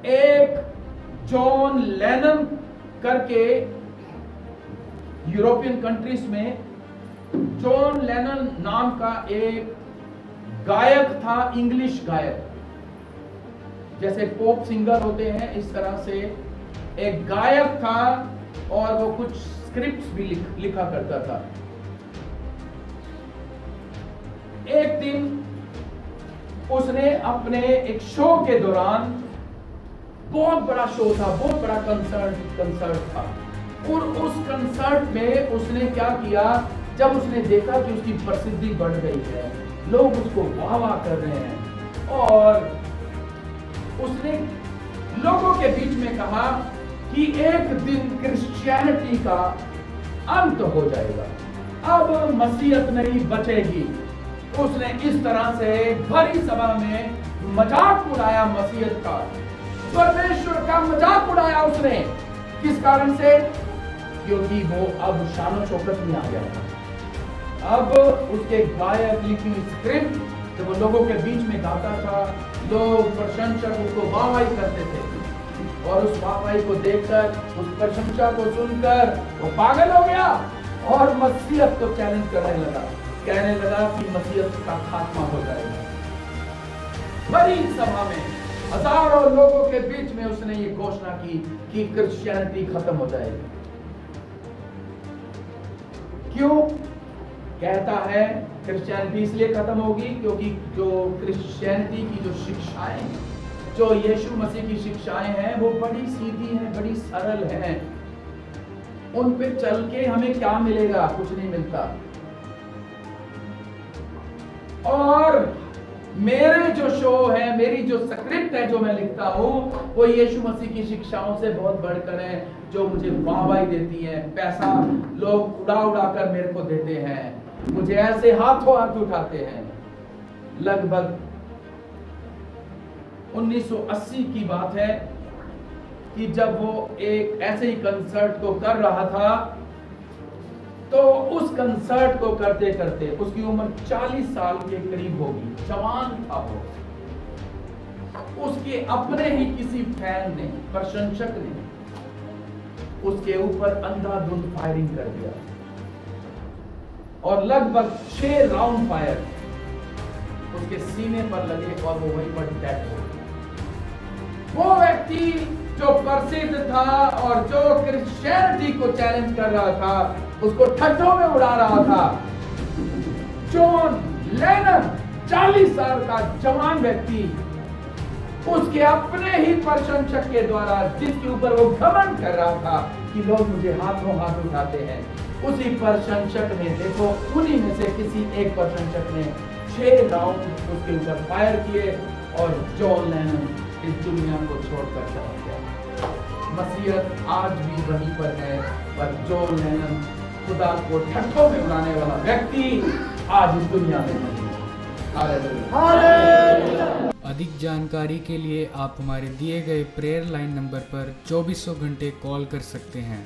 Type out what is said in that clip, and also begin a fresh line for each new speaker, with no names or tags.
एक John Lennon करके European countries में जॉन लेनन नाम का एक गायक था, इंग्लिश गायक। जैसे पॉप सिंगर होते हैं, इस तरह से एक गायक था और वो कुछ स्क्रिप्ट्स भी लिखा करता था। एक दिन उसने अपने एक शो के दौरान, बहुत बड़ा शो था, बहुत बड़ा कंसर्ट था, और उस कंसर्ट में उसने क्या किया, जब उसने देखा कि उसकी प्रसिद्धि बढ़ गई है, लोग उसको वाह वाह कर रहे हैं, और उसने लोगों के बीच में कहा कि एक दिन क्रिश्चियनिटी का अंत हो जाएगा, अब मसीहत नहीं बचेगी। उसने इस तरह से भरी सभा में मजाक उड़ाया मसीहत का, परमेश्वर का मजाक उड़ाया उसने। किस कारण से? क्योंकि वो अब शानो शौकत में आ गया था। अब उसके गायक लिखी स्क्रिप्ट जब वो लोगों के बीच में गाता था, लोग प्रशंसक उसको वाहवाही करते थे, और उस वाहवाही को देखकर, उस प्रशंसा को सुनकर वो पागल हो गया और मसीहत को चैलेंज करने लगा, कहने लगा कि मसीहत का खात्मा हो जाएगा। बड़ी सभा में हजारों लोगों के बीच में उसने ये घोषणा की कि क्रिश्चियनिटी खत्म हो जाएगी। क्यों कहता है क्रिश्चियनिटी इसलिए खत्म होगी क्योंकि जो क्रिश्चियनिटी की जो शिक्षाएं, जो यीशु मसीह की शिक्षाएं हैं, वो बड़ी सीधी हैं, बड़ी सरल हैं। उन पे चल के हमें क्या मिलेगा? कुछ नहीं मिलता। और मेरे जो शो है, मेरी जो स्क्रिप्ट है, जो मैं लिखता हूं, वो यीशु मसीह की शिक्षाओं से बहुत बढ़कर है, जो मुझे वाहवाही देती है। पैसा लोग उड़ा उड़ा कर मेरे को देते हैं, मुझे ऐसे हाथों हाथ उठाते हैं। लगभग 1980 की बात है कि जब वो एक ऐसे ही कंसर्ट को कर रहा था, तो उस कंसर्ट को करते करते उसकी उम्र 40 साल के करीब होगी, जवान था वो। उसके अपने ही किसी फैन ने, प्रशंसक ने उसके ऊपर अंधाधुंध फायरिंग कर दिया, और लगभग 6 राउंड फायर उसके सीने पर लगे और वो वहीं पर डेड हो गया। वो व्यक्ति जो प्रसिद्ध था और जो क्रिश्चियनिटी को चैलेंज कर रहा था, उसको ठट्ठों में उड़ा रहा था, जॉन लेनन 40 साल का जवान व्यक्ति, उसके अपने ही प्रशंसक के द्वारा, जिसके ऊपर वो घमंड कर रहा था कि लोग मुझे हाथों हाथ उठाते हैं, उसी प्रशंसक ने, देखो उन्हीं में से किसी एक प्रशंसक ने 6 राउंड उसके ऊपर फायर किए, और जॉन लेनन इस दुनिया को छोड़कर चला गया। मसीहत आज भी वहीं पर है, पर जॉन लेनन, खुदा को ठट्ठों में उड़ाने वाला व्यक्ति, आज इस दुनिया में नहीं है।
अधिक जानकारी के लिए आप हमारे दिए गए प्रेयर लाइन नंबर पर 2400 घंटे कॉल कर सकते हैं।